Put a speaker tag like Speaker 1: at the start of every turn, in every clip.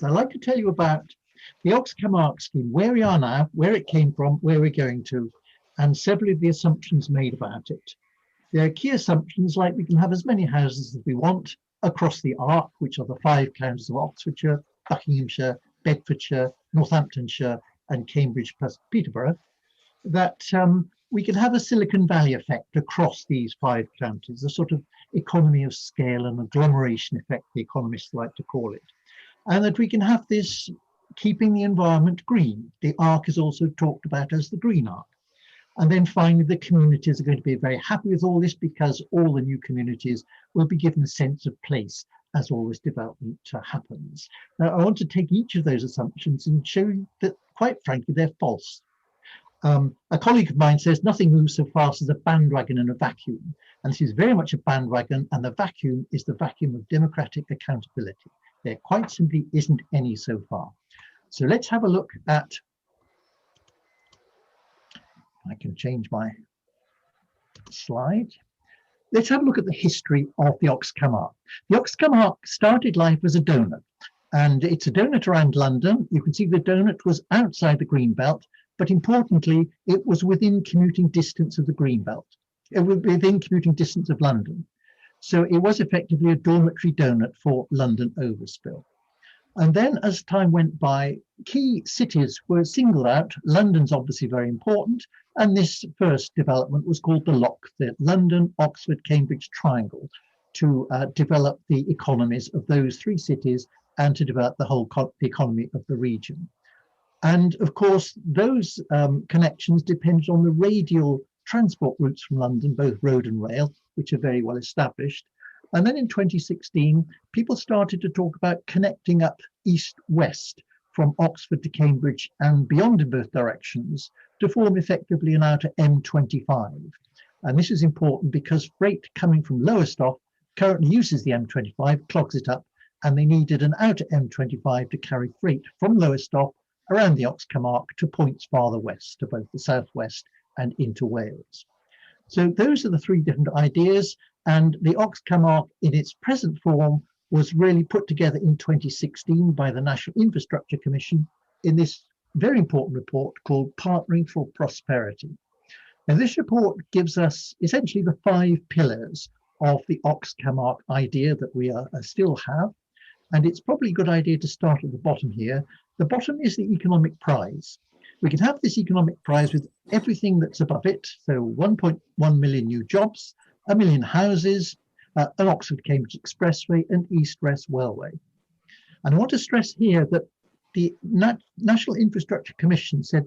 Speaker 1: I'd like to tell you about the Ox Camargue scheme, where we are now, where it came from, where we're going to, and several of the assumptions made about it. There are key assumptions like we can have as many houses as we want across the Arc, which are the 5 counties of Oxfordshire, Buckinghamshire, Bedfordshire, Northamptonshire, and Cambridge plus Peterborough, that we can have a Silicon Valley effect across these 5 counties, a sort of economy of scale and agglomeration effect, the economists like to call it. And that we can have this keeping the environment green. The Arc is also talked about as the Green Arc. And then finally, the communities are going to be very happy with all this because all the new communities will be given a sense of place as all this development happens. Now, I want to take each of those assumptions and show you that, quite frankly, they're false. A colleague of mine says nothing moves so fast as a bandwagon in a vacuum. And this is very much a bandwagon, and the vacuum is the vacuum of democratic accountability. There quite simply isn't any so far. So let's have a look at, I can change my slide. Let's have a look at the history of the Ox Camargue. The Ox Camargue started life as a donut, and it's a donut around London. You can see the donut was outside the green belt, but importantly, it was within commuting distance of the green belt. It was within commuting distance of London. So it was effectively a dormitory donut for London overspill. And then as time went by, key cities were singled out. London's obviously very important. And this first development was called the LOC, the London, Oxford, Cambridge Triangle, to develop the economies of those 3 cities and to develop the whole the economy of the region. And of course, those connections depended on the radial transport routes from London, both road and rail, which are very well established. And then in 2016, people started to talk about connecting up east-west from Oxford to Cambridge and beyond in both directions to form effectively an outer M25. And this is important because freight coming from Lowestoft currently uses the M25, clogs it up, and they needed an outer M25 to carry freight from Lowestoft around the Ox Camargue to points farther west, to both the southwest and into Wales. So those are the 3 different ideas, and the Ox Camargue in its present form was really put together in 2016 by the National Infrastructure Commission in this very important report called Partnering for Prosperity. Now this report gives us essentially the 5 pillars of the Ox Camargue idea that we still have, and it's probably a good idea to start at the bottom here. The bottom is the economic prize. We can have this economic prize with everything that's above it. So 1.1 million new jobs, 1 million houses, an Oxford-Cambridge Expressway, and East-West Railway. And I want to stress here that the National Infrastructure Commission said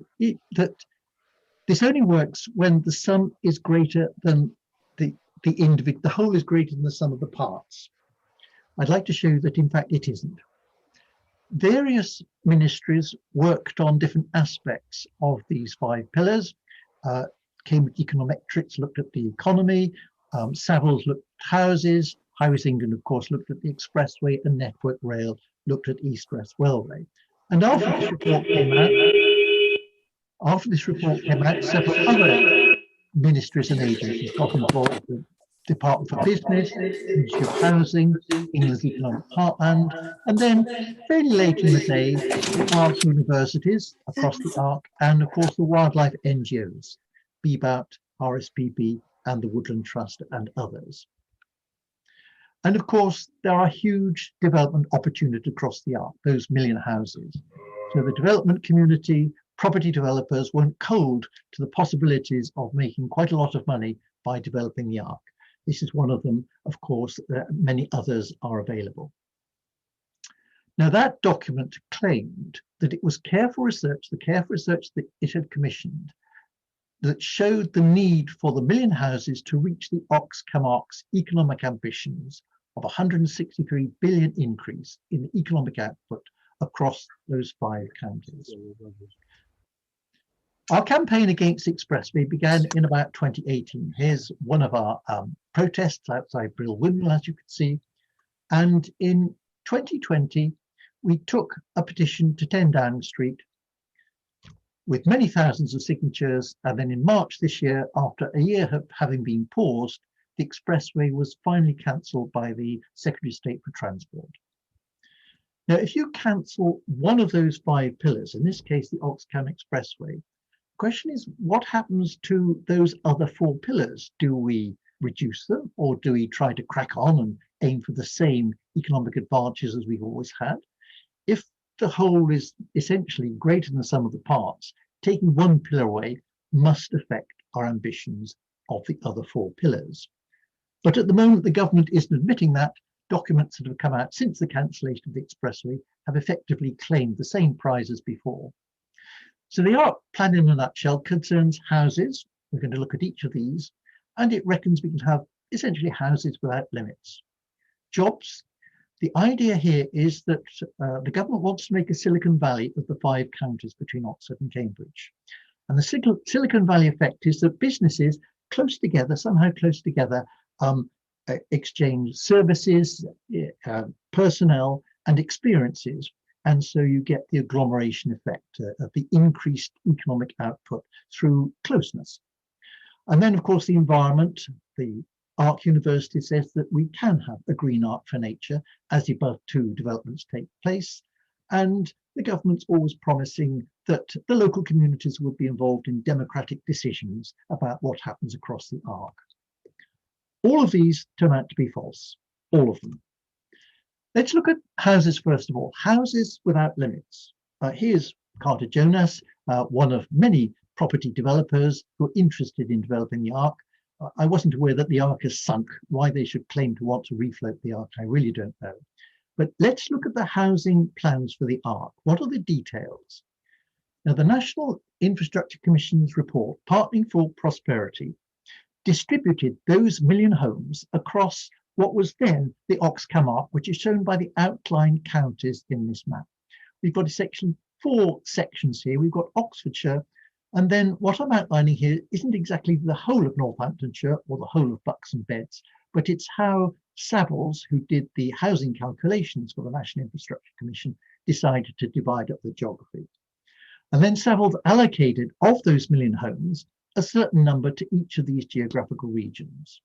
Speaker 1: that this only works when the sum is greater than the individual, the whole is greater than the sum of the parts. I'd like to show you that in fact it isn't. Various ministries worked on different aspects of these 5 pillars. Cambridge Econometrics looked at the economy, Savills looked at houses, Highways England, of course, looked at the expressway, and Network Rail looked at East-West Railway. And after this report came out, several other ministries and agencies got involved. The Department for Business, Ministry of Housing, England's Economic Heartland, and then fairly late in the day, the Arc universities across the Arc, and of course the wildlife NGOs, BBAT, RSPB, and the Woodland Trust, and others. And of course, there are huge development opportunities across the Arc, those 1 million houses. So the development community, property developers weren't cold to the possibilities of making quite a lot of money by developing the Arc. This is one of them. Of course, many others are available. Now, that document claimed that it was careful research, the careful research that it had commissioned, that showed the need for the 1 million houses to reach the Ox Camargue's economic ambitions of 163 billion increase in the economic output across those 5 counties. Our campaign against the Expressway began in about 2018. Here's one of our protests outside Brill Windmill, as you can see. And in 2020, we took a petition to 10 Downing Street with many thousands of signatures. And then in March this year, after a year of having been paused, the Expressway was finally cancelled by the Secretary of State for Transport. Now, if you cancel one of those 5 pillars, in this case, the Oxcam Expressway, the question is, what happens to those other 4 pillars? Do we reduce them, or do we try to crack on and aim for the same economic advantages as we've always had? If the whole is essentially greater than the sum of the parts, taking one pillar away must affect our ambitions of the other 4 pillars. But at the moment, the government isn't admitting that. Documents that have come out since the cancellation of the expressway have effectively claimed the same prize as before. So the ARC plan in a nutshell concerns houses. We're going to look at each of these, and it reckons we can have essentially houses without limits. Jobs. The idea here is that the government wants to make a Silicon Valley of the 5 counties between Oxford and Cambridge. And the Silicon Valley effect is that businesses close together, somehow close together, exchange services, personnel, and experiences. And so you get the agglomeration effect of the increased economic output through closeness. And then, of course, the environment. The Arc University says that we can have a green arc for nature as the above 2 developments take place. And the government's always promising that the local communities will be involved in democratic decisions about what happens across the Arc. All of these turn out to be false, all of them. Let's look at houses first of all, houses without limits. Here's Carter Jonas, one of many property developers who are interested in developing the Arc. I wasn't aware that the Arc has sunk. Why they should claim to want to refloat the Arc, I really don't know. But let's look at the housing plans for the Arc. What are the details? Now, the National Infrastructure Commission's report, Partnering for Prosperity, distributed those 1 million homes across what was then the Oxcam Arc, which is shown by the outlined counties in this map. We've got essentially 4 sections here. We've got Oxfordshire, and then what I'm outlining here isn't exactly the whole of Northamptonshire or the whole of Bucks and Beds, but it's how Savills, who did the housing calculations for the National Infrastructure Commission, decided to divide up the geography. And then Savills allocated of those 1 million homes a certain number to each of these geographical regions.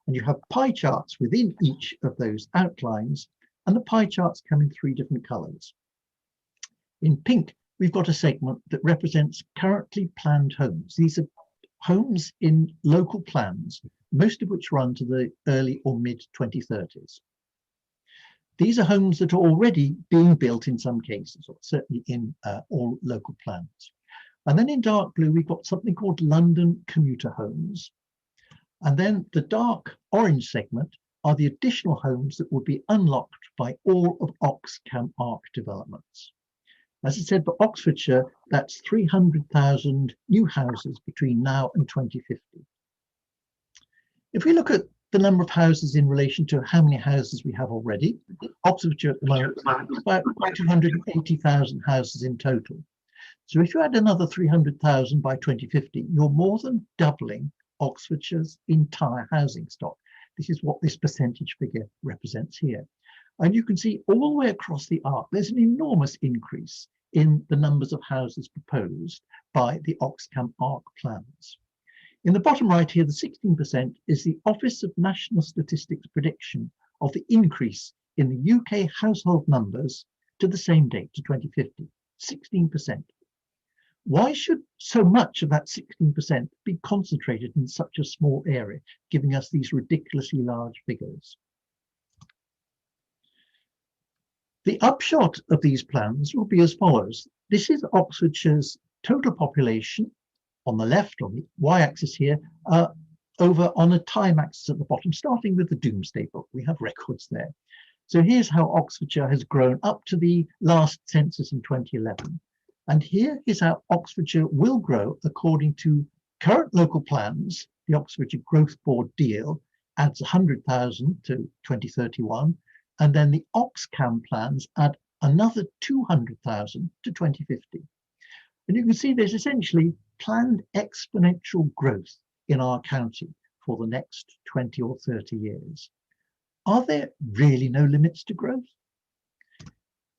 Speaker 1: And you have pie charts within each of those outlines, and the pie charts come in 3 different colours. In pink, we've got a segment that represents currently planned homes. These are homes in local plans, most of which run to the early or mid 2030s. These are homes that are already being built in some cases, or certainly in all local plans. And then in dark blue, we've got something called London commuter homes. And then the dark orange segment are the additional homes that will be unlocked by all of Oxcam Arc developments. As I said, for Oxfordshire, that's 300,000 new houses between now and 2050. If we look at the number of houses in relation to how many houses we have already, Oxfordshire at the moment is about 280,000 houses in total. So if you add another 300,000 by 2050, you're more than doubling Oxfordshire's entire housing stock. This is what this percentage figure represents here. And you can see all the way across the Arc, there's an enormous increase in the numbers of houses proposed by the Oxcam Arc plans. In the bottom right here, the 16% is the Office of National Statistics prediction of the increase in the UK household numbers to the same date, to 2050, 16%. Why should so much of that 16% be concentrated in such a small area, giving us these ridiculously large figures? The upshot of these plans will be as follows. This is Oxfordshire's total population on the left, on the y-axis here, over on a time axis at the bottom, starting with the Doomsday Book. We have records there. So here's how Oxfordshire has grown up to the last census in 2011. And here is how Oxfordshire will grow according to current local plans. The Oxfordshire Growth Board deal adds 100,000 to 2031. And then the Oxcam plans add another 200,000 to 2050. And you can see there's essentially planned exponential growth in our county for the next 20 or 30 years. Are there really no limits to growth?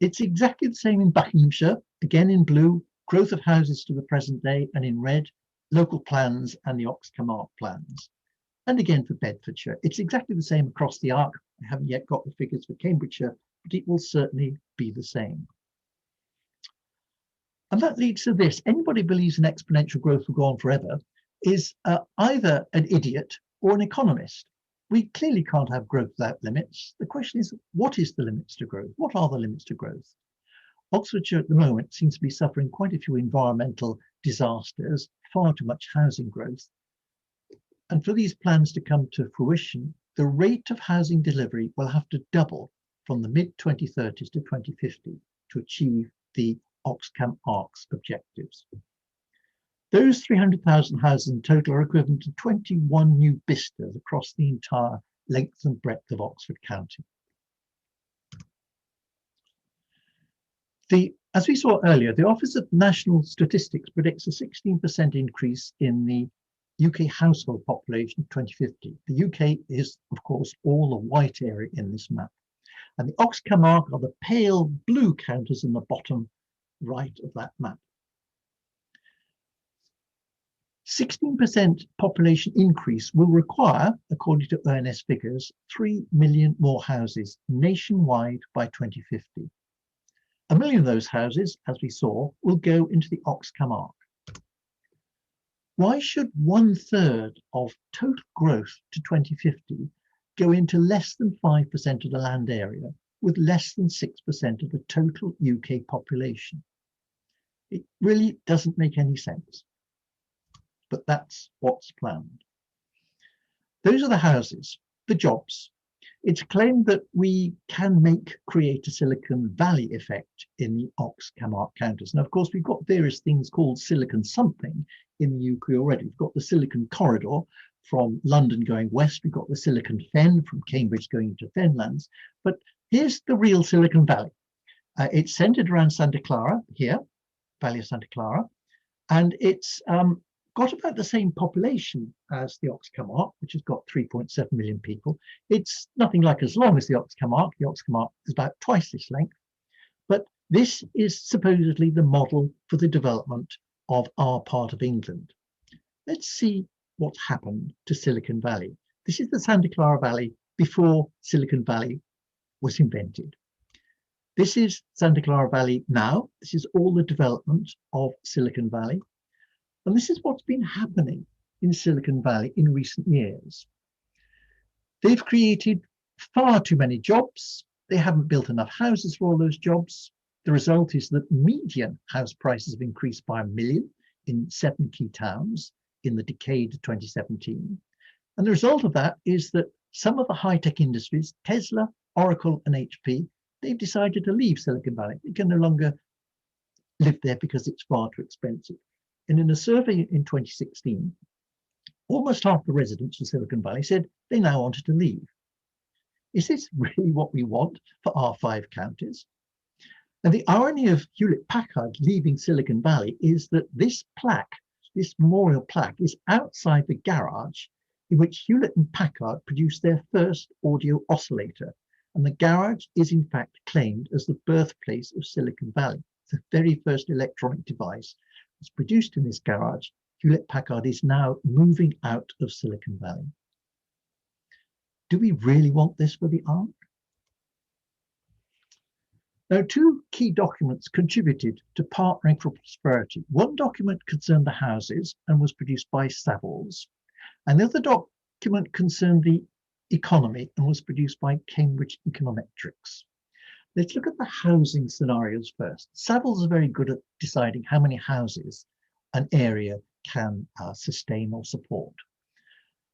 Speaker 1: It's exactly the same in Buckinghamshire, again in blue, growth of houses to the present day, and in red, local plans and the Oxcam Arc plans. And again for Bedfordshire, it's exactly the same across the Arc. I haven't yet got the figures for Cambridgeshire, but it will certainly be the same. And that leads to this. Anybody who believes in exponential growth will go on forever is either an idiot or an economist. We clearly can't have growth without limits. The question is, what is the limits to growth? What are the limits to growth? Oxfordshire at the moment seems to be suffering quite a few environmental disasters, far too much housing growth. And for these plans to come to fruition, the rate of housing delivery will have to double from the mid-2030s to 2050 to achieve the Oxcam ARC's objectives. Those 300,000 houses in total are equivalent to 21 new vistas across the entire length and breadth of Oxford County. As we saw earlier, the Office of National Statistics predicts a 16% increase in the UK household population of 2050. The UK is, of course, all the white area in this map. And the Oxcam ARC are the pale blue counters in the bottom right of that map. 16% population increase will require, according to ONS figures, 3 million more houses nationwide by 2050. 1 million of those houses, as we saw, will go into the Oxcam ARC. Why should 1/3 of total growth to 2050 go into less than 5% of the land area with less than 6% of the total UK population? It really doesn't make any sense. But that's what's planned. Those are the houses, the jobs. It's claimed that we can create a Silicon Valley effect in the Oxcam ARC counters. Now, of course, we've got various things called Silicon something in the UK already. We've got the Silicon Corridor from London going west. We've got the Silicon Fen from Cambridge going into Fenlands. But here's the real Silicon Valley. It's centered around Santa Clara here, Valley of Santa Clara. And it's got about the same population as the Oxcam ARC, which has got 3.7 million people. It's nothing like as long as the Oxcam ARC. The Oxcam ARC is about twice this length. But this is supposedly the model for the development of our part of England. Let's see what happened to Silicon Valley. This is the Santa Clara Valley before Silicon Valley was invented. This is Santa Clara Valley now. This is all the development of Silicon Valley. And this is what's been happening in Silicon Valley in recent years. They've created far too many jobs. They haven't built enough houses for all those jobs. The result is that median house prices have increased by 1 million in 7 key towns in the decade of 2017. And the result of that is that some of the high-tech industries, Tesla, Oracle, and HP, they've decided to leave Silicon Valley. They can no longer live there because it's far too expensive. And in a survey in 2016, almost half the residents of Silicon Valley said they now wanted to leave. Is this really what we want for our 5 counties? And the irony of Hewlett-Packard leaving Silicon Valley is that this plaque, this memorial plaque, is outside the garage in which Hewlett and Packard produced their first audio oscillator. And the garage is in fact claimed as the birthplace of Silicon Valley. The very first electronic device was produced in this garage. Hewlett-Packard is now moving out of Silicon Valley. Do we really want this for the ARC? Now, 2 key documents contributed to Partnering for Prosperity. One document concerned the houses and was produced by Savills. And the other document concerned the economy and was produced by Cambridge Econometrics. Let's look at the housing scenarios first. Savills are very good at deciding how many houses an area can sustain or support.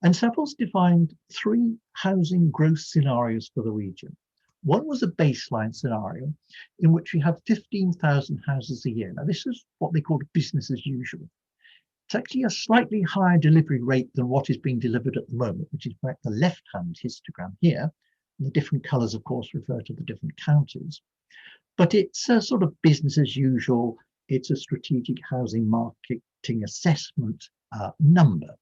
Speaker 1: And Savills defined 3 housing growth scenarios for the region. One was a baseline scenario in which we have 15,000 houses a year. Now, this is what they call business as usual. It's actually a slightly higher delivery rate than what is being delivered at the moment, which is the left-hand histogram here. And the different colours, of course, refer to the different counties. But it's a sort of business as usual. It's a strategic housing marketing assessment number.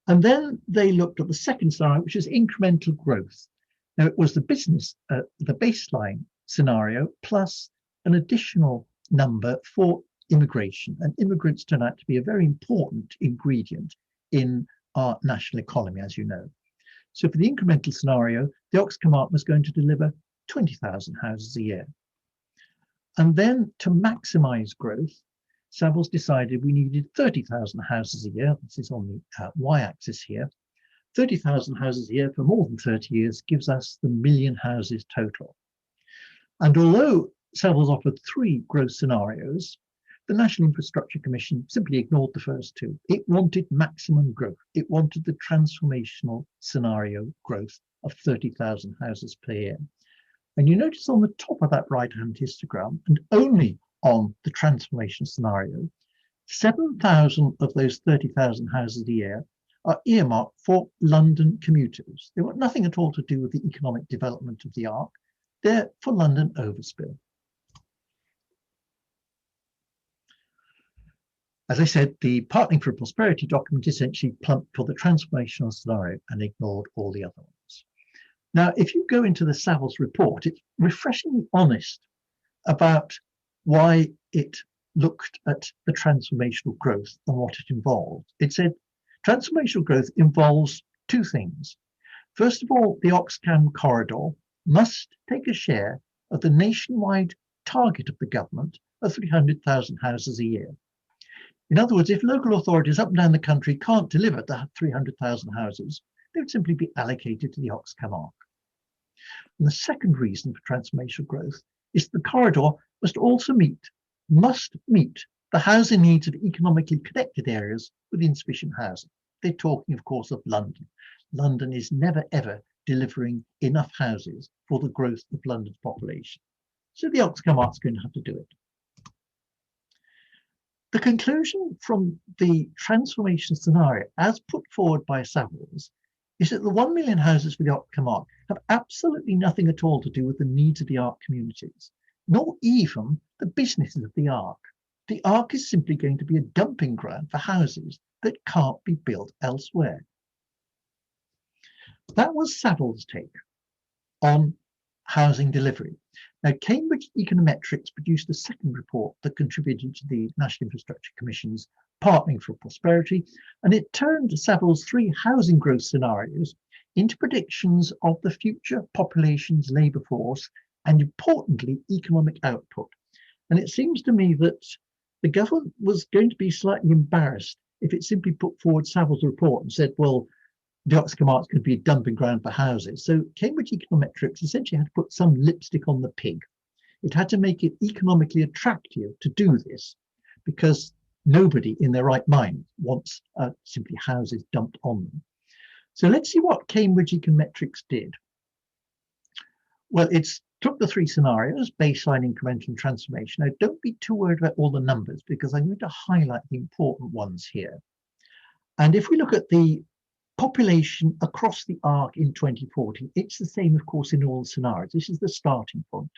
Speaker 1: And then they looked at the second scenario, which is incremental growth. Now, it was the baseline scenario plus an additional number for immigration. And immigrants turn out to be a very important ingredient in our national economy, as you know. So for the incremental scenario, the Oxcam ARC was going to deliver 20,000 houses a year. And then to maximize growth, Savills decided we needed 30,000 houses a year. This is on the y-axis here. 30,000 houses a year for more than 30 years gives us the million houses total. And although Savills offered 3 growth scenarios, the National Infrastructure Commission simply ignored the first 2. It wanted maximum growth. It wanted the transformational scenario growth of 30,000 houses per year. And you notice on the top of that right-hand histogram, and only on the transformation scenario, 7,000 of those 30,000 houses a year are earmarked for London commuters. They want nothing at all to do with the economic development of the Arc. They're for London overspill. As I said, the Partnering for Prosperity document essentially plumped for the transformational scenario and ignored all the other ones. Now, if you go into the Savills report, it's refreshingly honest about why it looked at the transformational growth and what it involved. It said transformational growth involves 2 things. First of all, the Oxcam corridor must take a share of the nationwide target of the government of 300,000 houses a year. In other words, if local authorities up and down the country can't deliver the 300,000 houses, they would simply be allocated to the Oxcam Arc. And the second reason for transformational growth is the corridor must also meet the housing needs of economically connected areas with insufficient housing. They're talking, of course, of London. London is never, ever delivering enough houses for the growth of London's population. So the Oxcam Arc's going to have to do it. The conclusion from the transformation scenario, as put forward by Savills, is that the 1 million houses for the Oxcam Arc have absolutely nothing at all to do with the needs of the Arc communities, nor even the businesses of the Arc. The Arc is simply going to be a dumping ground for houses that can't be built elsewhere. That was Savills' take on housing delivery. Now, Cambridge Econometrics produced a second report that contributed to the National Infrastructure Commission's Partnering for Prosperity, and it turned Savills' 3 housing growth scenarios into predictions of the future population's labour force and, importantly, economic output. And it seems to me that the government was going to be slightly embarrassed if it simply put forward Savills' report and said, well, the Oxcam Arc's going to be a dumping ground for houses. So Cambridge Econometrics essentially had to put some lipstick on the pig. It had to make it economically attractive to do this, because nobody in their right mind wants simply houses dumped on them. So let's see what Cambridge Econometrics did. Well, it's took the 3 scenarios, baseline, incremental, and transformation. Now, don't be too worried about all the numbers, because I'm going to highlight the important ones here. And if we look at the population across the Arc in 2040, it's the same, of course, in all scenarios. This is the starting point.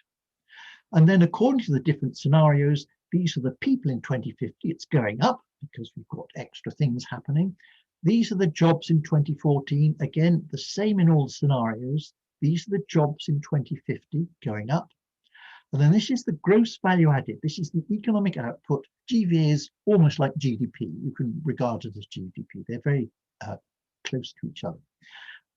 Speaker 1: And then according to the different scenarios, these are the people in 2050. It's going up because we've got extra things happening. These are the jobs in 2014. Again, the same in all scenarios. These are the jobs in 2050 going up. And then this is the gross value added. This is the economic output. GVA is almost like GDP. You can regard it as GDP. They're very close to each other.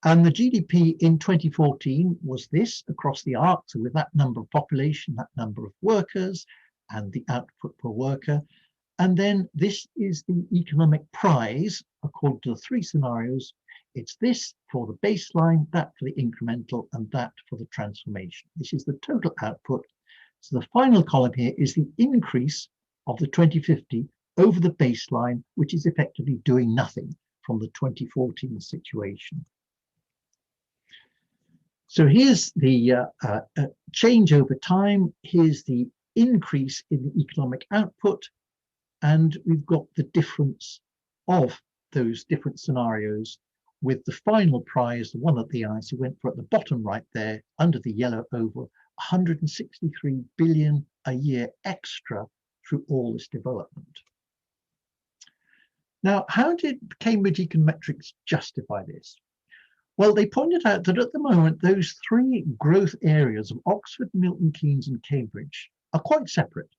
Speaker 1: And the GDP in 2014 was this across the Arc. So with that number of population, that number of workers, and the output per worker. And then this is the economic prize according to the 3 scenarios. It's this for the baseline, that for the incremental, and that for the transformation. This is the total output. So the final column here is the increase of the 2050 over the baseline, which is effectively doing nothing from the 2014 situation. So here's the change over time. Here's the increase in the economic output. And we've got the difference of those different scenarios, with the final prize, the one at the ICE, went for at the bottom right there, under the yellow oval, 163 billion a year extra through all this development. Now, how did Cambridge Econometrics justify this? Well, they pointed out that at the moment, those 3 growth areas of Oxford, Milton Keynes, and Cambridge are quite separate.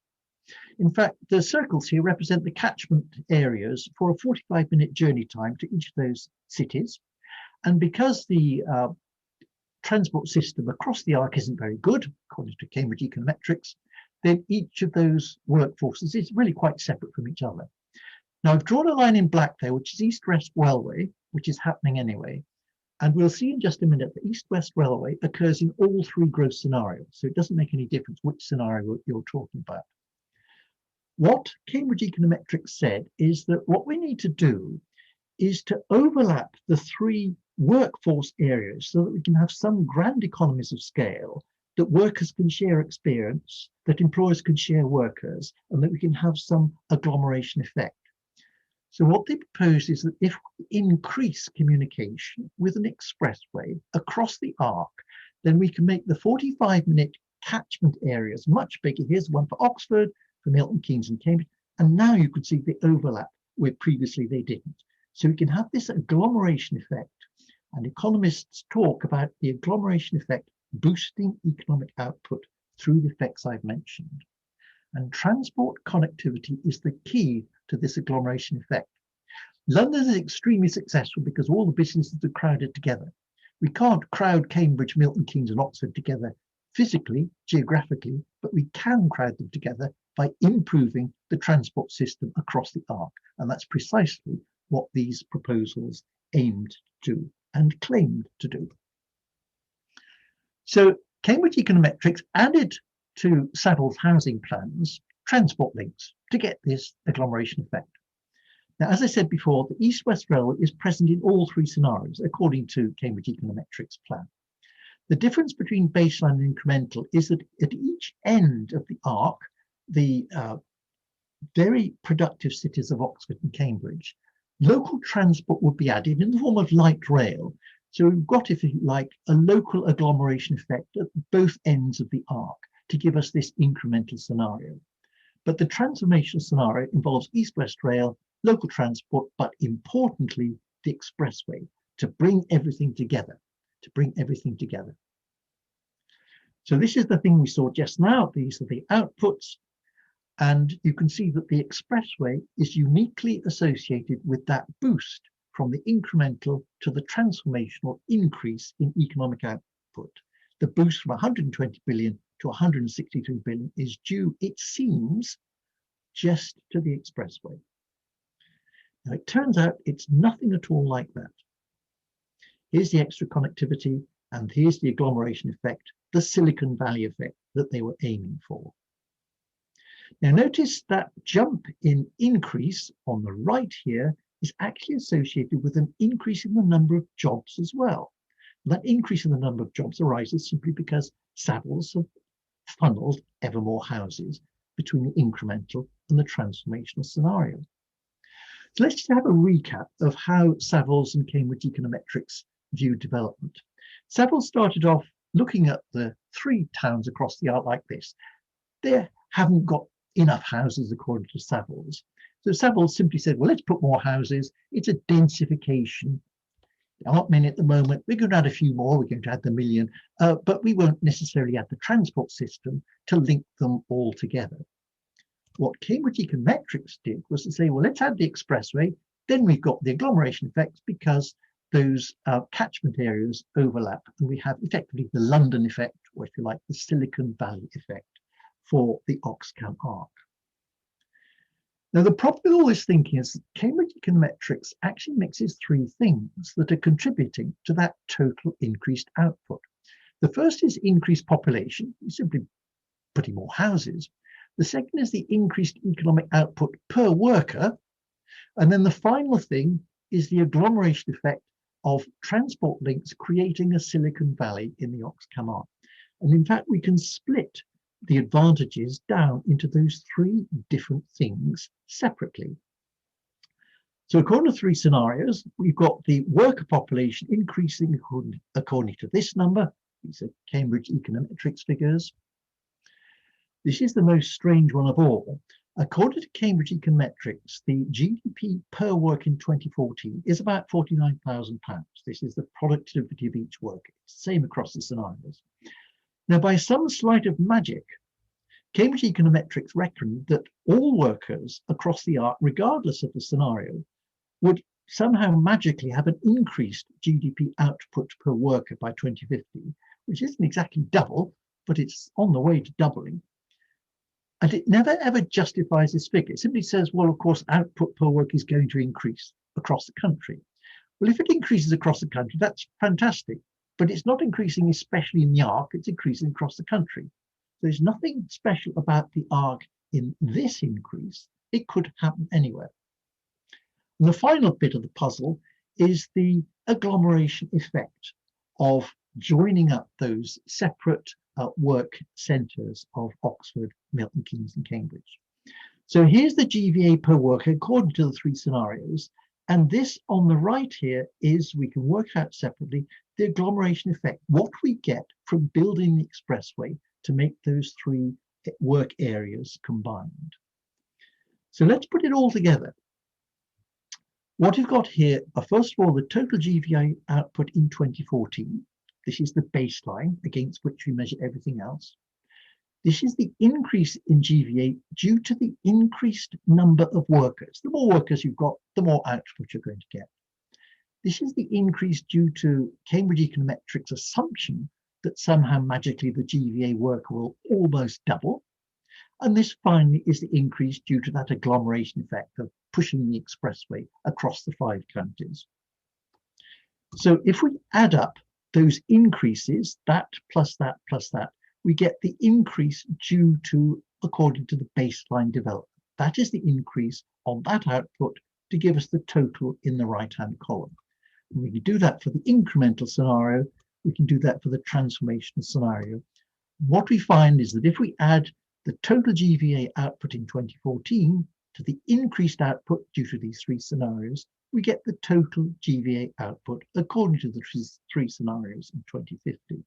Speaker 1: In fact, the circles here represent the catchment areas for a 45-minute journey time to each of those cities. And because the transport system across the arc isn't very good, according to Cambridge Econometrics, then each of those workforces is really quite separate from each other. Now, I've drawn a line in black there, which is East-West Railway, which is happening anyway. And we'll see in just a minute that East-West Railway occurs in all three growth scenarios. So it doesn't make any difference which scenario you're talking about. What Cambridge Econometrics said is that what we need to do is to overlap the three workforce areas so that we can have some grand economies of scale, that workers can share experience, that employers can share workers, and that we can have some agglomeration effect. So what they propose is that if we increase communication with an expressway across the arc, then we can make the 45-minute catchment areas much bigger. Here's one for Oxford, for Milton Keynes and Cambridge. And now you can see the overlap where previously they didn't. So we can have this agglomeration effect. And economists talk about the agglomeration effect boosting economic output through the effects I've mentioned. And transport connectivity is the key to this agglomeration effect. London is extremely successful because all the businesses are crowded together. We can't crowd Cambridge, Milton Keynes and Oxford together physically, geographically, but we can crowd them together by improving the transport system across the arc. And that's precisely what these proposals aimed to do and claimed to do. So Cambridge Econometrics added to Savills housing plans transport links to get this agglomeration effect. Now, as I said before, the East-West Railway is present in all three scenarios, according to Cambridge Econometrics plan. The difference between baseline and incremental is that at each end of the arc, the very productive cities of Oxford and Cambridge, local transport would be added in the form of light rail. So we've got, if you like, a local agglomeration effect at both ends of the arc to give us this incremental scenario. But the transformational scenario involves East-West Rail, local transport, but importantly, the expressway to bring everything together, So this is the thing we saw just now. These are the outputs. And you can see that the expressway is uniquely associated with that boost from the incremental to the transformational increase in economic output. The boost from 120 billion to 163 billion is due, it seems, just to the expressway. Now, it turns out it's nothing at all like that. Here's the extra connectivity, and here's the agglomeration effect, the Silicon Valley effect that they were aiming for. Now, notice that jump in increase on the right here is actually associated with an increase in the number of jobs as well. That increase in the number of jobs arises simply because Savills have funneled ever more houses between the incremental and the transformational scenario. So let's just have a recap of how Savills and Cambridge Econometrics view development. Savills started off looking at the three towns across the arc like this. They haven't got enough houses according to Savills. So Savills simply said, well, let's put more houses. It's a densification. There aren't many at the moment. We're going to add a few more. We're going to add the million, but we won't necessarily add the transport system to link them all together. What Cambridge Econometrics did was to say, well, let's add the expressway. Then we've got the agglomeration effects because those catchment areas overlap, and we have effectively the London effect, or if you like, the Silicon Valley effect for the Oxcam arc. Now, the problem with all this thinking is that Cambridge Econometrics actually mixes three things that are contributing to that total increased output. The first is increased population, simply putting more houses. The second is the increased economic output per worker. And then the final thing is the agglomeration effect of transport links creating a Silicon Valley in the Oxcam arc. And in fact, we can split the advantages down into those three different things separately. So according to three scenarios, we've got the worker population increasing according to this number. These are Cambridge Econometrics figures. This is the most strange one of all. According to Cambridge Econometrics, the GDP per worker in 2014 is about £49,000. This is the productivity of each worker. It's the same across the scenarios. Now, by some sleight of magic, Cambridge Econometrics reckoned that all workers across the arc, regardless of the scenario, would somehow magically have an increased GDP output per worker by 2050, which isn't exactly double, but it's on the way to doubling. And it never ever justifies this figure. It simply says, well, of course, output per worker is going to increase across the country. Well, if it increases across the country, that's fantastic, but it's not increasing, especially in the ARC, it's increasing across the country. There's nothing special about the ARC in this increase. It could happen anywhere. And the final bit of the puzzle is the agglomeration effect of joining up those separate work centres of Oxford, Milton Keynes and Cambridge. So here's the GVA per worker according to the three scenarios. And this on the right here is, we can work out separately, the agglomeration effect, what we get from building the expressway to make those three work areas combined. So let's put it all together. What we've got here are, first of all, the total GVA output in 2014. This is the baseline against which we measure everything else. This is the increase in GVA due to the increased number of workers. The more workers you've got, the more output you're going to get. This is the increase due to Cambridge Econometrics' assumption that somehow magically the GVA worker will almost double. And this finally is the increase due to that agglomeration effect of pushing the expressway across the 5 counties. So if we add up those increases, that plus that plus that, we get the increase due to, according to the baseline development. That is the increase on that output to give us the total in the right-hand column. And we can do that for the incremental scenario. We can do that for the transformational scenario. What we find is that if we add the total GVA output in 2014 to the increased output due to these 3 scenarios, we get the total GVA output according to the 3 scenarios in 2050.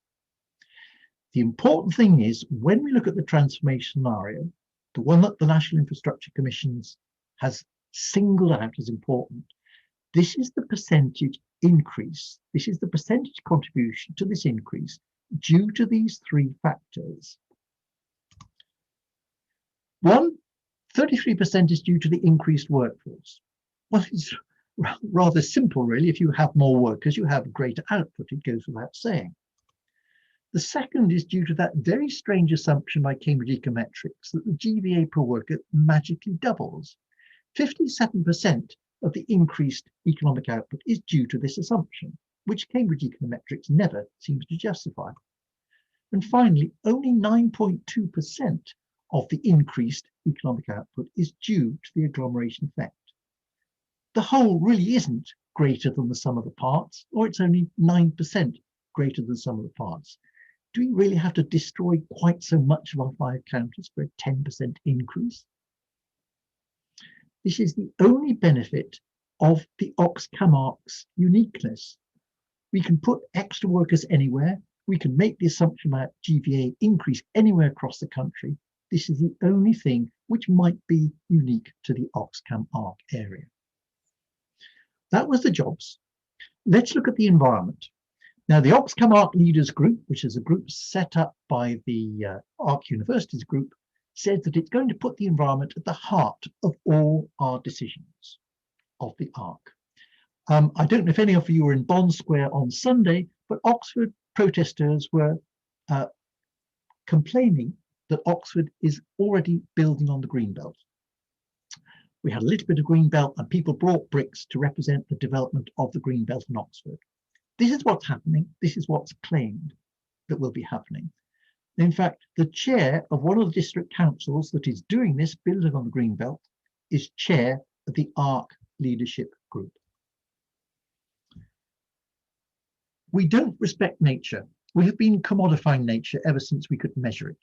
Speaker 1: The important thing is, when we look at the transformation scenario, the one that the National Infrastructure Commission has singled out as important, this is the percentage increase. This is the percentage contribution to this increase due to these 3 factors. 1, 33% is due to the increased workforce. Well, it's rather simple, really. If you have more workers, you have greater output. It goes without saying. The second is due to that very strange assumption by Cambridge Econometrics that the GVA per worker magically doubles. 57% of the increased economic output is due to this assumption, which Cambridge Econometrics never seems to justify. And finally, only 9.2% of the increased economic output is due to the agglomeration effect. The whole really isn't greater than the sum of the parts, or it's only 9% greater than the sum of the parts. Do we really have to destroy quite so much of our 5 counties for a 10% increase? This is the only benefit of the Ox-Camargue's uniqueness. We can put extra workers anywhere. We can make the assumption about GVA increase anywhere across the country. This is the only thing which might be unique to the Ox-Camargue area. That was the jobs. Let's look at the environment. Now, the Ox-Camargue Leaders Group, which is a group set up by the ARC Universities Group, said that it's going to put the environment at the heart of all our decisions of the ARC. I don't know if any of you were in Bond Square on Sunday, but Oxford protesters were complaining that Oxford is already building on the Greenbelt. We had a little bit of Greenbelt and people brought bricks to represent the development of the Greenbelt in Oxford. This is what's happening. This is what's claimed that will be happening. In fact, the chair of one of the district councils that is doing this, building on the Greenbelt, is chair of the ARC Leadership Group. We don't respect nature. We have been commodifying nature ever since we could measure it.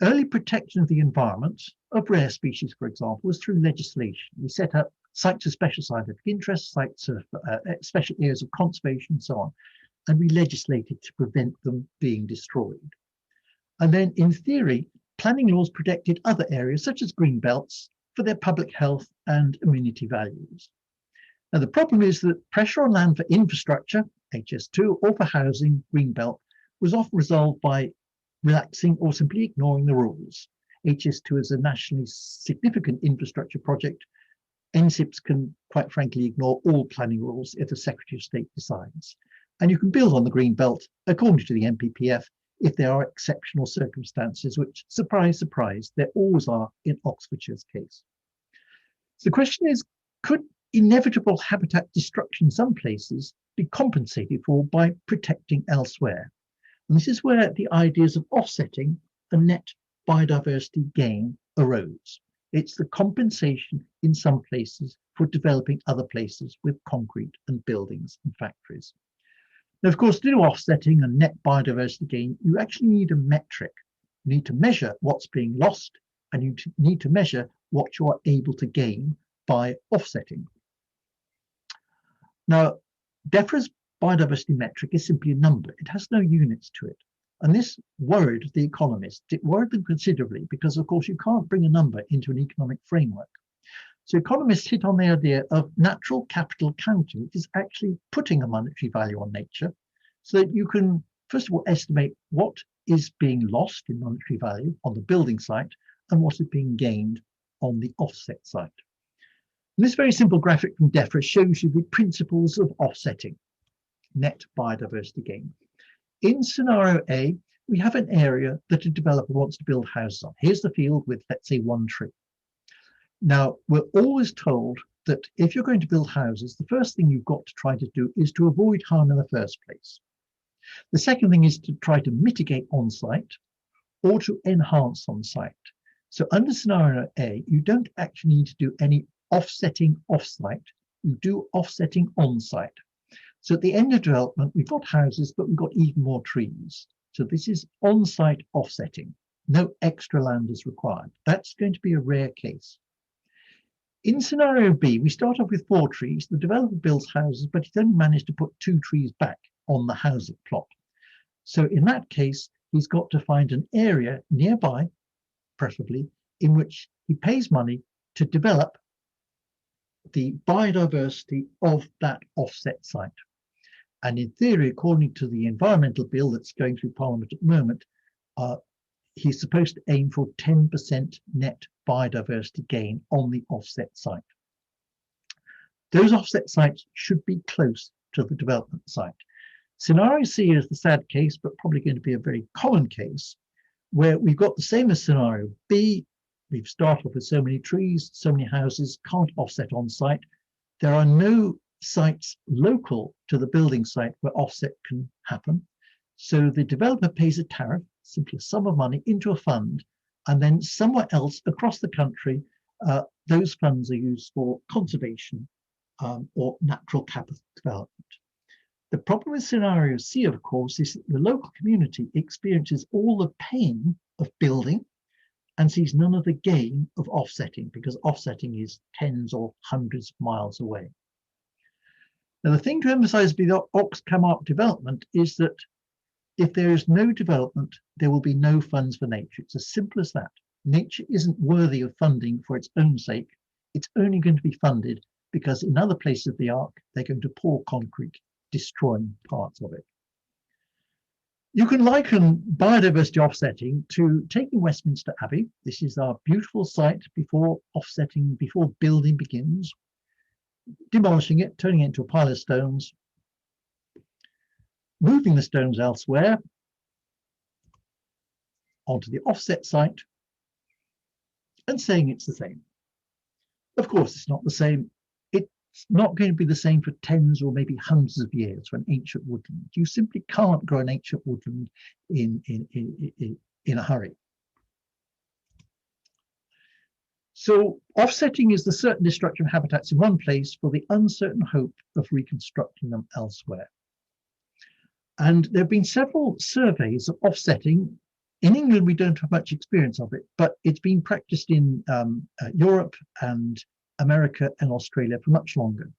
Speaker 1: Early protection of the environment, of rare species, for example, was through legislation. We set up sites of special scientific interest, sites of special areas of conservation, and so on. And we legislated to prevent them being destroyed. And then, in theory, planning laws protected other areas, such as green belts, for their public health and amenity values. Now, the problem is that pressure on land for infrastructure, HS2, or for housing, green belt, was often resolved by relaxing or simply ignoring the rules. HS2 is a nationally significant infrastructure project NSIPs can, quite frankly, ignore all planning rules if the Secretary of State decides. And you can build on the green belt according to the NPPF if there are exceptional circumstances, which, surprise, surprise, there always are in Oxfordshire's case. So the question is, could inevitable habitat destruction in some places be compensated for by protecting elsewhere? And this is where the ideas of offsetting a net biodiversity gain arose. It's the compensation in some places for developing other places with concrete and buildings and factories. Now, of course, to do offsetting and net biodiversity gain, you actually need a metric. You need to measure what's being lost, and you need to measure what you are able to gain by offsetting. Now, DEFRA's biodiversity metric is simply a number. It has no units to it. And this worried the economists. It worried them considerably because, of course, you can't bring a number into an economic framework. So economists hit on the idea of natural capital counting, which is actually putting a monetary value on nature so that you can, first of all, estimate what is being lost in monetary value on the building site and what is being gained on the offset site. And this very simple graphic from DEFRA shows you the principles of offsetting net biodiversity gain. In scenario A, we have an area that a developer wants to build houses on. Here's the field with, let's say, one tree. Now, we're always told that if you're going to build houses, the first thing you've got to try to do is to avoid harm in the first place. The second thing is to try to mitigate on-site or to enhance on-site. So under scenario A, you don't actually need to do any offsetting off-site. You do offsetting on-site. So at the end of development, we've got houses, but we've got even more trees. So this is on-site offsetting. No extra land is required. That's going to be a rare case. In scenario B, we start off with 4 trees. The developer builds houses, but he's only managed to put 2 trees back on the housing plot. So in that case, he's got to find an area nearby, preferably, in which he pays money to develop the biodiversity of that offset site. And in theory, according to the environmental bill that's going through Parliament at the moment, he's supposed to aim for 10% net biodiversity gain on the offset site. Those offset sites should be close to the development site. Scenario C is the sad case, but probably going to be a very common case, where we've got the same as scenario B. We've started off with so many trees, so many houses, can't offset on site. There are no sites local to the building site where offset can happen. So the developer pays a tariff, simply a sum of money, into a fund, and then somewhere else across the country, those funds are used for conservation or natural capital development. The problem with scenario C, of course, is that the local community experiences all the pain of building and sees none of the gain of offsetting, because offsetting is tens or hundreds of miles away. Now, the thing to emphasize with the Ox Camargue development is that if there is no development, there will be no funds for nature. It's as simple as that. Nature isn't worthy of funding for its own sake. It's only going to be funded because in other places of the arc, they're going to pour concrete, destroying parts of it. You can liken biodiversity offsetting to taking Westminster Abbey. This is our beautiful site before offsetting, before building begins, demolishing it, turning it into a pile of stones, moving the stones elsewhere onto the offset site and saying it's the same. Of course, it's not the same. It's not going to be the same for tens or maybe hundreds of years for an ancient woodland. You simply can't grow an ancient woodland in a hurry. So offsetting is the certain destruction of habitats in one place for the uncertain hope of reconstructing them elsewhere. And there have been several surveys of offsetting. In England, we don't have much experience of it, but it's been practiced in Europe and America and Australia for much longer.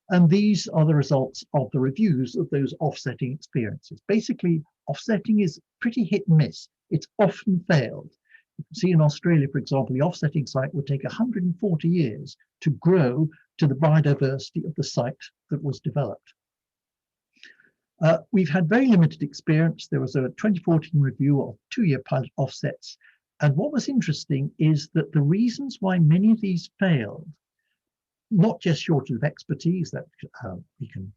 Speaker 1: And these are the results of the reviews of those offsetting experiences. Basically, offsetting is pretty hit and miss. It's often failed. You can see in Australia, for example, the offsetting site would take 140 years to grow to the biodiversity of the site that was developed. We've had very limited experience. There was a 2014 review of 2-year pilot offsets. And what was interesting is that the reasons why many of these failed not just shortage of expertise, that we can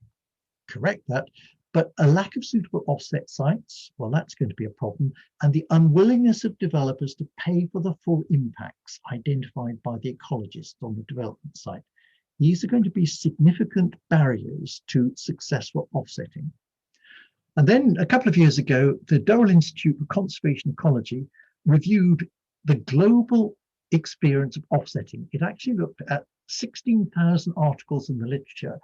Speaker 1: correct that, but a lack of suitable offset sites, well, that's going to be a problem, and the unwillingness of developers to pay for the full impacts identified by the ecologists on the development site. These are going to be significant barriers to successful offsetting. And then a couple of years ago, the Durrell Institute for Conservation Ecology reviewed the global experience of offsetting. It actually looked at 16,000 articles in the literature,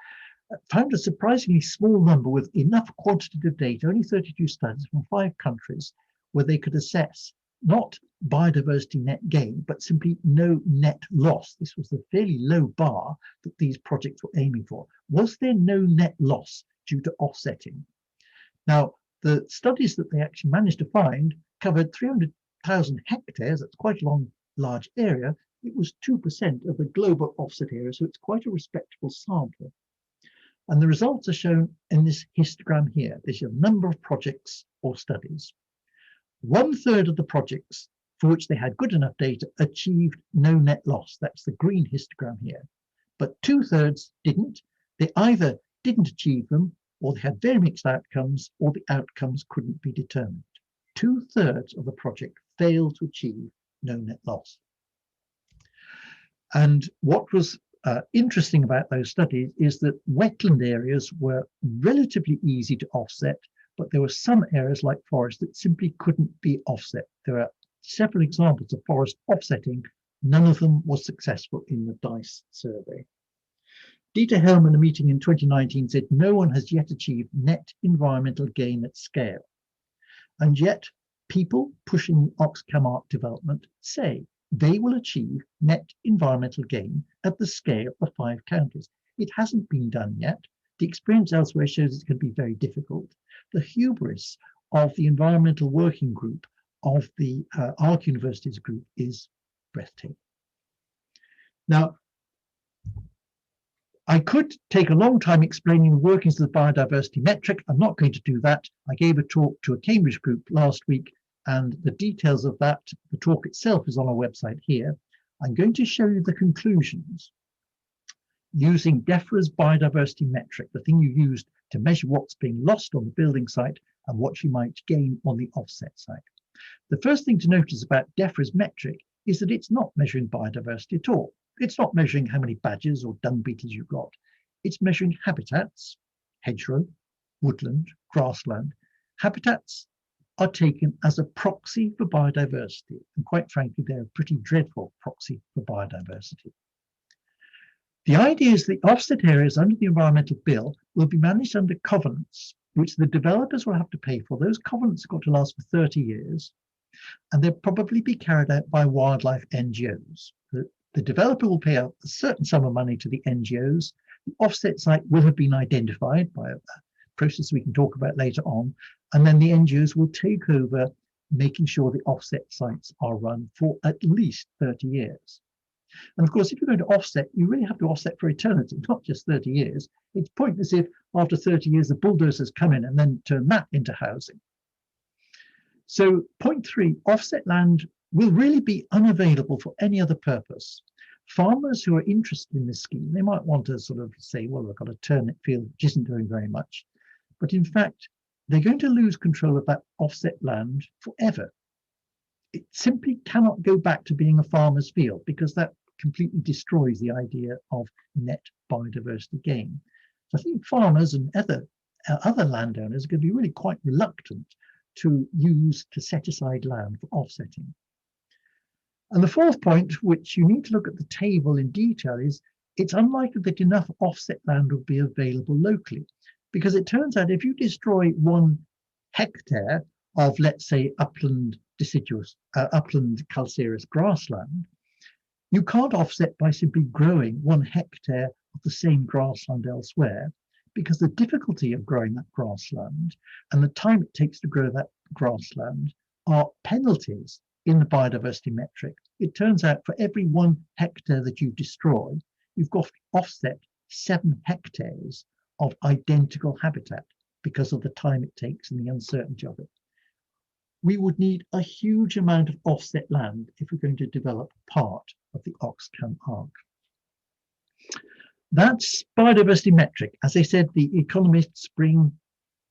Speaker 1: found a surprisingly small number with enough quantitative data, only 32 studies from 5 countries, where they could assess not biodiversity net gain, but simply no net loss. This was the fairly low bar that these projects were aiming for. Was there no net loss due to offsetting? Now, the studies that they actually managed to find covered 300,000 hectares. That's quite a large area. It was 2% of the global offset area, so it's quite a respectable sample. And the results are shown in this histogram here. There's a number of projects or studies. 1/3 of the projects for which they had good enough data achieved no net loss. That's the green histogram here. But 2/3 didn't. They either didn't achieve them, or they had very mixed outcomes, or the outcomes couldn't be determined. 2/3 of the project failed to achieve no net loss. And what was interesting about those studies is that wetland areas were relatively easy to offset, but there were some areas like forest that simply couldn't be offset. There are several examples of forest offsetting. None of them was successful in the DICE survey. Dieter Helm in a meeting in 2019 said no one has yet achieved net environmental gain at scale. And yet people pushing Ox Camargue development say they will achieve net environmental gain at the scale of 5 counties. It hasn't been done yet. The experience elsewhere shows it's going to be very difficult. The hubris of the environmental working group of the Arc Universities group is breathtaking. Now, I could take a long time explaining the workings of the biodiversity metric. I'm not going to do that. I gave a talk to a Cambridge group last week, and the details of that, the talk itself, is on our website here. I'm going to show you the conclusions using DEFRA's biodiversity metric, the thing you used to measure what's being lost on the building site and what you might gain on the offset site. The first thing to notice about DEFRA's metric is that it's not measuring biodiversity at all. It's not measuring how many badgers or dung beetles you've got. It's measuring habitats, hedgerow, woodland, grassland. Habitats are taken as a proxy for biodiversity. And quite frankly, they're a pretty dreadful proxy for biodiversity. The idea is that offset areas under the Environmental Bill will be managed under covenants, which the developers will have to pay for. Those covenants have got to last for 30 years, and they'll probably be carried out by wildlife NGOs. The developer will pay out a certain sum of money to the NGOs. The offset site will have been identified by a process we can talk about later on, and then the NGOs will take over making sure the offset sites are run for at least 30 years. And of course, if you're going to offset, you really have to offset for eternity, not just 30 years. It's pointless if after 30 years the bulldozers come in and then turn that into housing. So point 3, offset land will really be unavailable for any other purpose. Farmers who are interested in this scheme, they might want to sort of say, well, I've got a turnip field which isn't doing very much. But in fact, they're going to lose control of that offset land forever. It simply cannot go back to being a farmer's field, because that completely destroys the idea of net biodiversity gain. So I think farmers and other landowners are going to be really quite reluctant to set aside land for offsetting. And the fourth point, which you need to look at the table in detail, is it's unlikely that enough offset land will be available locally, because it turns out if you destroy 1 hectare of, let's say, upland deciduous, upland calcareous grassland, you can't offset by simply growing 1 hectare of the same grassland elsewhere, because the difficulty of growing that grassland and the time it takes to grow that grassland are penalties in the biodiversity metric. It turns out for every 1 hectare that you destroy, you've got to offset 7 hectares of identical habitat because of the time it takes and the uncertainty of it. We would need a huge amount of offset land if we're going to develop part of the Ox Camargue. That's biodiversity metric. As I said, the economists bring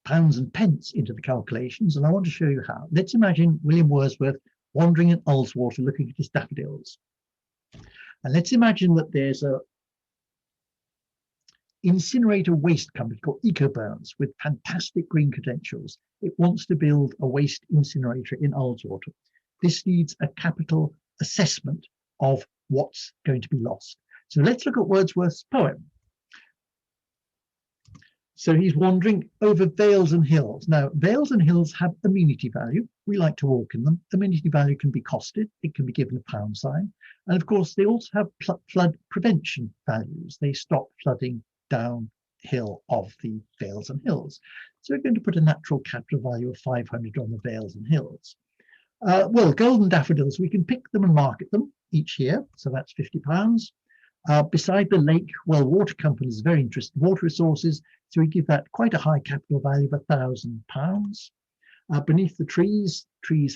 Speaker 1: pounds and pence into the calculations, and I want to show you how. Let's imagine William Wordsworth wandering in Ullswater looking at his daffodils. And let's imagine that there's a incinerator waste company called EcoBurns with fantastic green credentials. It wants to build a waste incinerator in Ullswater. This needs a capital assessment of what's going to be lost. So let's look at Wordsworth's poem. So he's wandering over vales and hills. Now, vales and hills have amenity value. We like to walk in them. Amenity value can be costed. It can be given a pound sign. And of course, they also have flood prevention values. They stop flooding downhill of the vales and hills. So we're going to put a natural capital value of 500 on the vales and hills. Well, golden daffodils, we can pick them and market them each year. So that's £50. Beside the lake, well, water companies are very interested in water resources, so we give that quite a high capital value of £1,000. Beneath the trees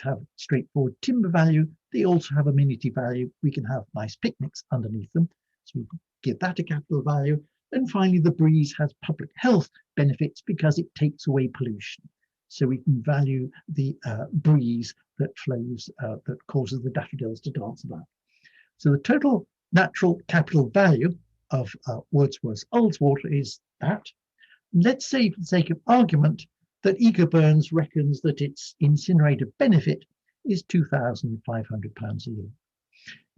Speaker 1: have straightforward timber value. They also have amenity value. We can have nice picnics underneath them, so we give that a capital value. And finally, the breeze has public health benefits because it takes away pollution. So we can value the breeze that flows, that causes the daffodils to dance about. So the total natural capital value of Wordsworth's Ullswater is that. Let's say, for the sake of argument, that EcoBurns reckons that its incinerator benefit is £2,500 a year.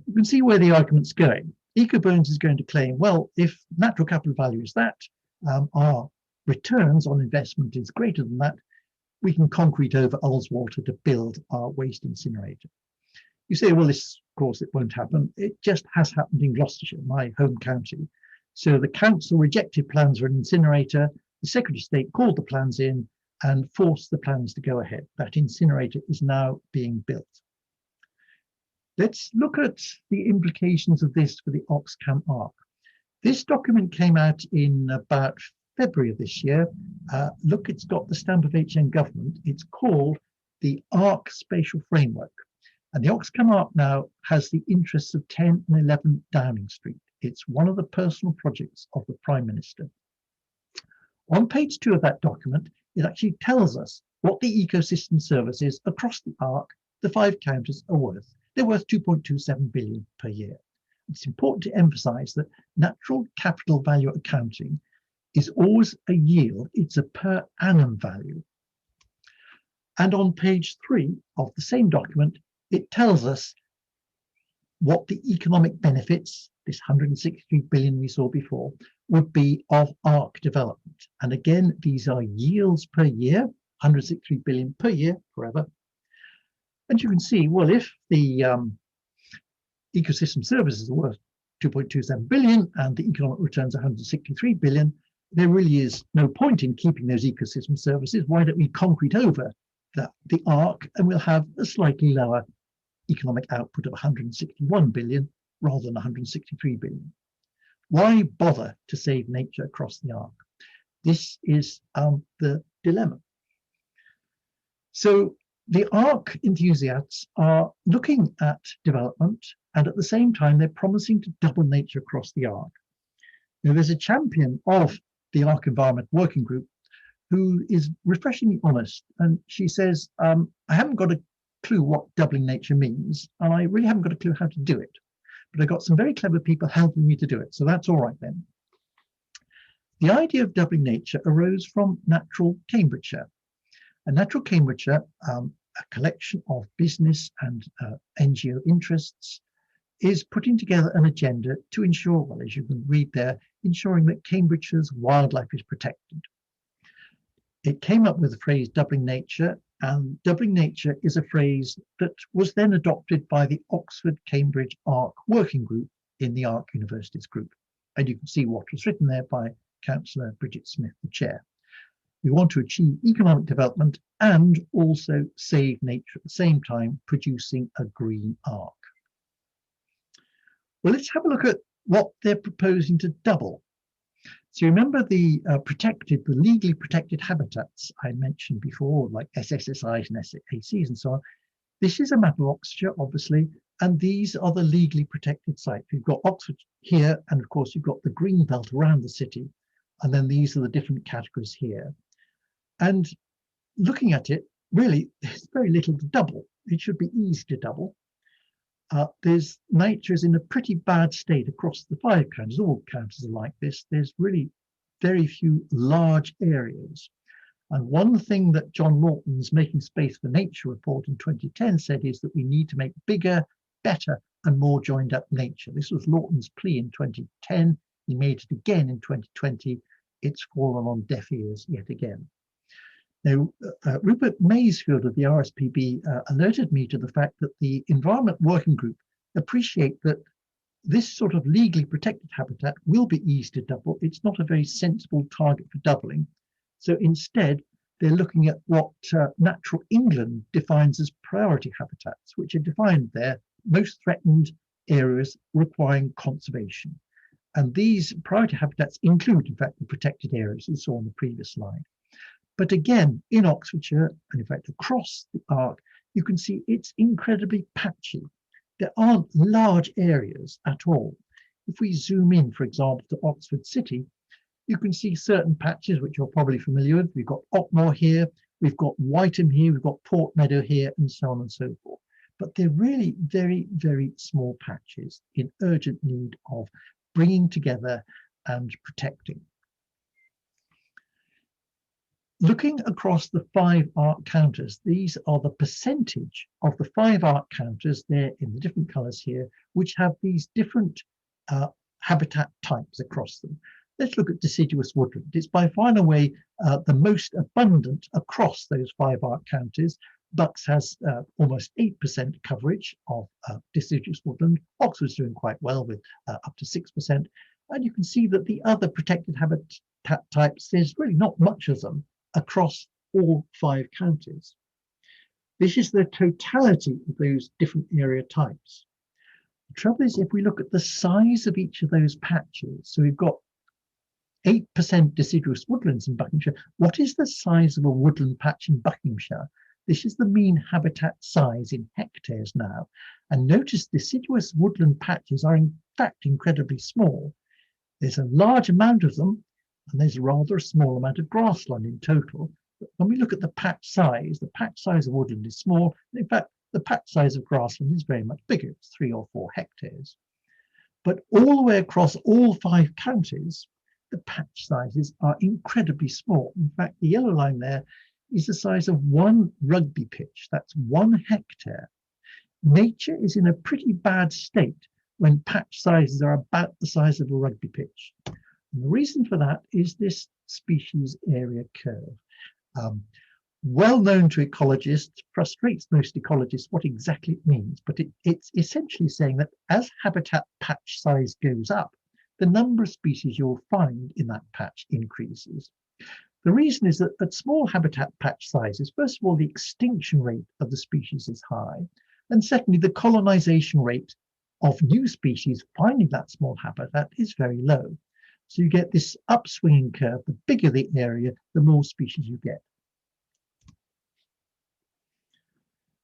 Speaker 1: You can see where the argument's going. EcoBurns is going to claim, well, if natural capital value is that, our returns on investment is greater than that, we can concrete over Ullswater to build our waste incinerator. You say, well, this, of course, it won't happen. It just has happened in Gloucestershire, my home county. So the council rejected plans for an incinerator. The Secretary of State called the plans in and forced the plans to go ahead. That incinerator is now being built. Let's look at the implications of this for the Oxcam Arc. This document came out in about February of this year. Look, it's got the stamp of HM government. It's called the Arc Spatial Framework. And the Oxcam Arc now has the interests of 10 and 11 Downing Street. It's one of the personal projects of the Prime Minister. On page 2 of that document, it actually tells us what the ecosystem services across the Arc, the 5 counties, are worth. They're worth 2.27 billion per year. It's important to emphasize that natural capital value accounting is always a yield. It's a per annum value. And on page 3 of the same document, it tells us what the economic benefits, this 163 billion we saw before, would be of ARC development. And again, these are yields per year, 163 billion per year forever. And you can see, well, if the ecosystem services are worth 2.27 billion and the economic returns 163 billion, there really is no point in keeping those ecosystem services. Why don't we concrete over the ARC and we'll have a slightly lower economic output of 161 billion rather than 163 billion. Why bother to save nature across the ARC? This is the dilemma. So the ARC enthusiasts are looking at development, and at the same time, they're promising to double nature across the ARC. Now, there's a champion of the ARC Environment Working Group who is refreshingly honest, and she says, I haven't got a clue what doubling nature means, and I really haven't got a clue how to do it. But I got some very clever people helping me to do it, so that's all right then. The idea of doubling nature arose from Natural Cambridgeshire. And Natural Cambridgeshire, a collection of business and NGO interests, is putting together an agenda to ensure, well, as you can read there, ensuring that Cambridgeshire's wildlife is protected. It came up with the phrase doubling nature, and doubling nature is a phrase that was then adopted by the Oxford Cambridge ARC Working Group in the ARC Universities Group. And you can see what was written there by Councillor Bridget Smith, the chair. We want to achieve economic development and also save nature at the same time, producing a green ARC. Well, let's have a look at what they're proposing to double. So remember the legally protected habitats I mentioned before, like SSSIs and SACs and so on. This is a map of Oxfordshire, obviously. And these are the legally protected sites. We've got Oxford here, and of course you've got the green belt around the city. And then these are the different categories here. And looking at it, really, there's very little to double. It should be easy to double. Nature is in a pretty bad state across the 5 counties. All counties are like this. There's really very few large areas. And one thing that John Lawton's Making Space for Nature report in 2010 said is that we need to make bigger, better, and more joined up nature. This was Lawton's plea in 2010. He made it again in 2020. It's fallen on deaf ears yet again. Now, Rupert Maysfield of the RSPB alerted me to the fact that the Environment Working Group appreciate that this sort of legally protected habitat will be easy to double. It's not a very sensible target for doubling. So instead, they're looking at what Natural England defines as priority habitats, which are defined there, most threatened areas requiring conservation. And these priority habitats include, in fact, the protected areas you saw on the previous slide. But again, in Oxfordshire, and in fact across the Arc, you can see it's incredibly patchy. There aren't large areas at all. If we zoom in, for example, to Oxford City, you can see certain patches which you're probably familiar with. We've got Ockmore here, we've got Whiteham here, we've got Port Meadow here, and so on and so forth. But they're really very, very small patches in urgent need of bringing together and protecting. Looking across the 5 Arc counters, these are the percentage of the 5 Arc counters there in the different colours here, which have these different habitat types across them. Let's look at deciduous woodland. It's by far and away the most abundant across those 5 Arc counties. Bucks has almost 8% coverage of deciduous woodland. Oxford's doing quite well with up to 6%. And you can see that the other protected habitat types, there's really not much of them across all 5 counties. This is the totality of those different area types. The trouble is, if we look at the size of each of those patches, so we've got 8% deciduous woodlands in Buckinghamshire. What is the size of a woodland patch in Buckinghamshire? This is the mean habitat size in hectares now. And notice deciduous woodland patches are in fact incredibly small. There's a large amount of them, and there's rather a small amount of grassland in total. But when we look at the patch size of woodland is small. In fact, the patch size of grassland is very much bigger. It's 3 or 4 hectares. But all the way across all 5 counties, the patch sizes are incredibly small. In fact, the yellow line there is the size of 1 rugby pitch. That's 1 hectare. Nature is in a pretty bad state when patch sizes are about the size of a rugby pitch. And the reason for that is this species area curve. Well known to ecologists, frustrates most ecologists what exactly it means, but it's essentially saying that as habitat patch size goes up, the number of species you'll find in that patch increases. The reason is that at small habitat patch sizes, first of all, the extinction rate of the species is high, and secondly, the colonization rate of new species finding that small habitat is very low. So you get this upswinging curve. The bigger the area, the more species you get.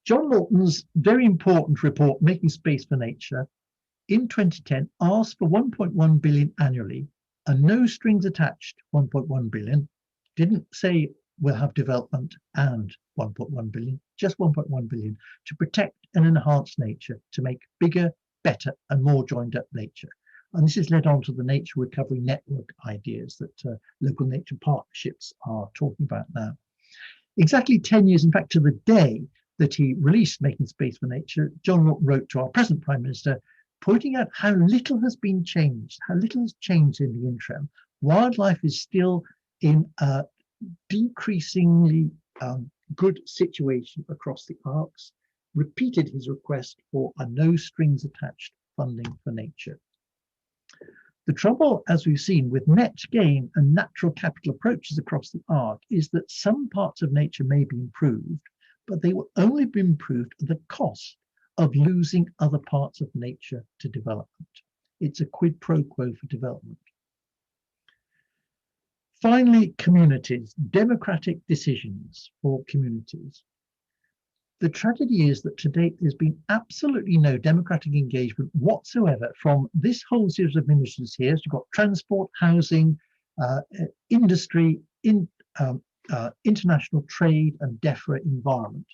Speaker 1: John Lawton's very important report, Making Space for Nature, in 2010 asked for 1.1 billion annually, and no strings attached 1.1 billion. Didn't say we'll have development and 1.1 billion, just 1.1 billion to protect and enhance nature, to make bigger, better, and more joined up nature. And this has led on to the nature recovery network ideas that local nature partnerships are talking about now. Exactly 10 years, in fact, to the day that he released Making Space for Nature, John Lawton wrote to our present Prime Minister, pointing out how little has been changed, how little has changed in the interim. Wildlife is still in a decreasingly good situation across the Arcs, repeated his request for a no strings attached funding for nature. The trouble, as we've seen, with net gain and natural capital approaches across the Arc is that some parts of nature may be improved, but they will only be improved at the cost of losing other parts of nature to development. It's a quid pro quo for development. Finally, communities, democratic decisions for communities. The tragedy is that to date there's been absolutely no democratic engagement whatsoever from this whole series of ministries here. So you've got transport, housing, industry, international trade, and DEFRA environment.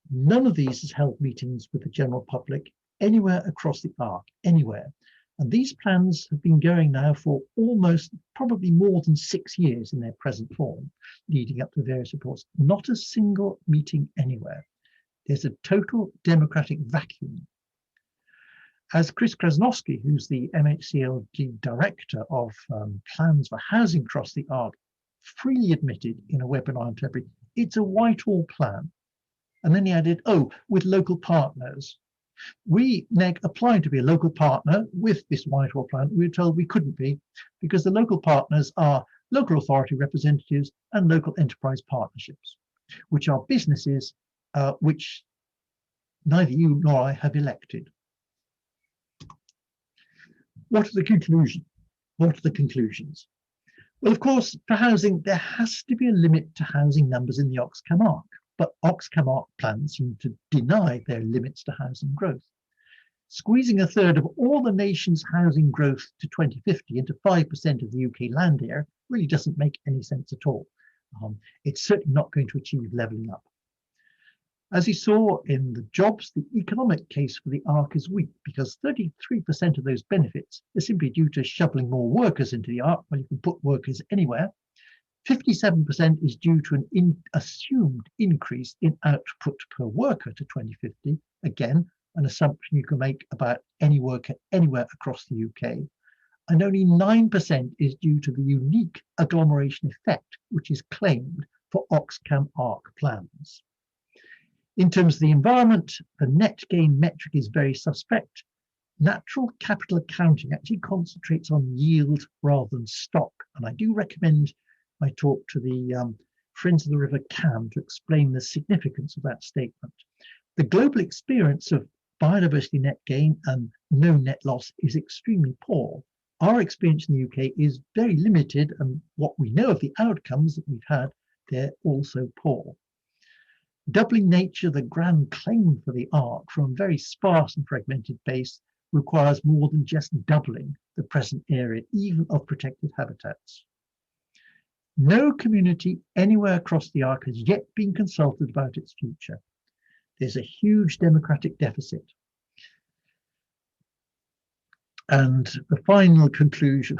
Speaker 1: None of these has held meetings with the general public anywhere across the arc, anywhere. And these plans have been going now for almost probably more than 6 years in their present form, leading up to various reports. Not a single meeting anywhere. There's a total democratic vacuum. As Chris Krasnowski, who's the MHCLG director of plans for housing across the arc, freely admitted in a webinar in February, it's a Whitehall plan. And then he added, oh, with local partners. We, NEG, applied to be a local partner with this Whitehall plan. We were told we couldn't be because the local partners are local authority representatives and local enterprise partnerships, which are businesses which neither you nor I have elected. What are the conclusions? What are the conclusions? Well, of course, for housing, there has to be a limit to housing numbers in the Oxcam Arc. But Oxcam Arc plans seem to deny their limits to housing growth. Squeezing a third of all the nation's housing growth to 2050 into 5% of the UK land area really doesn't make any sense at all. It's certainly not going to achieve levelling up. As you saw in the jobs, the economic case for the Arc is weak because 33% of those benefits are simply due to shoveling more workers into the Arc. Well, you can put workers anywhere. 57% is due to an assumed increase in output per worker to 2050. Again, an assumption you can make about any worker anywhere across the UK. And only 9% is due to the unique agglomeration effect, which is claimed for Oxcam Arc plans. In terms of the environment, the net gain metric is very suspect. Natural capital accounting actually concentrates on yield rather than stock. And I do recommend I talked to the Friends of the River Cam to explain the significance of that statement. The global experience of biodiversity net gain and no net loss is extremely poor. Our experience in the UK is very limited, and what we know of the outcomes that we've had, they're also poor. Doubling nature, the grand claim for the Arc, from a very sparse and fragmented base, requires more than just doubling the present area, even of protected habitats. No community anywhere across the Arc has yet been consulted about its future. There's a huge democratic deficit. And the final conclusion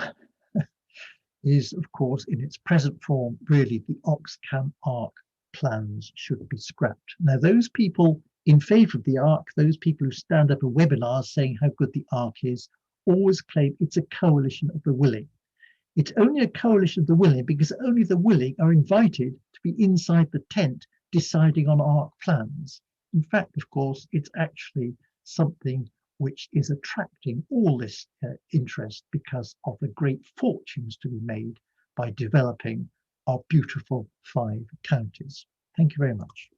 Speaker 1: is, of course, in its present form, really the Oxcam Arc plans should be scrapped. Now, those people in favour of the Arc, those people who stand up at webinars saying how good the Arc is, always claim it's a coalition of the willing. It's only a coalition of the willing because only the willing are invited to be inside the tent deciding on Arc plans. In fact, of course, it's actually something which is attracting all this interest because of the great fortunes to be made by developing our beautiful 5 counties. Thank you very much.